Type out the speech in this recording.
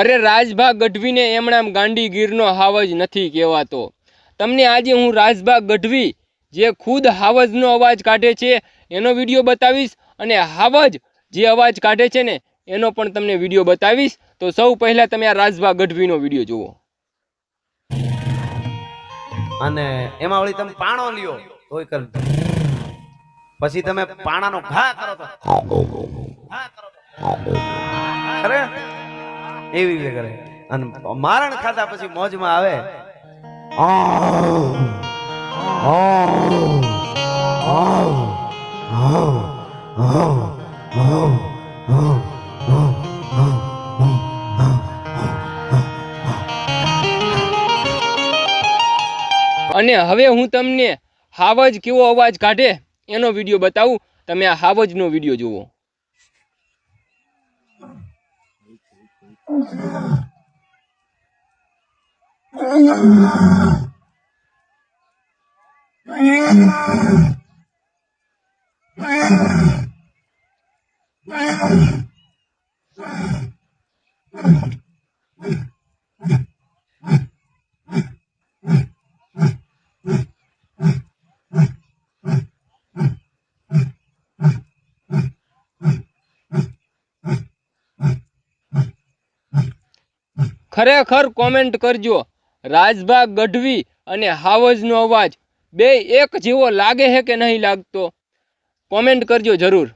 અરે રાજભા ગઢવીને એમણામ ગાંડીગીરનો હાવજ નથી કહેવાતો। તમને આજે હું રાજભા ગઢવી જે ખુદ હાવજનો અવાજ કાઢે છે એનો વિડીયો બતાવીશ, અને હાવજ જે અવાજ કાઢે છે ને એનો પણ તમને વિડીયો બતાવીશ। તો સૌ પહેલા તમે આ રાજભા ગઢવીનો વિડીયો જુઓ। અને એમાં વળી તમે પાણો લ્યો તોય કર, પછી તમે પાણાનો ઘા કરો તો અરે એવી રીતે કરે, અને મારણ ખાધા પછી મોજમાં આવે અને હવે હું તમને હાવજ કેવો અવાજ કાઢે એનો વિડીયો બતાવું। તમે આ હાવજનો વિડીયો જુઓ। ખરેખર કોમેન્ટ કરજો, રાજભા ગઢવી અને હાવજનો અવાજ બે એક જેવો લાગે છે કે નહીં લાગતો? કોમેન્ટ કરજો જરૂર।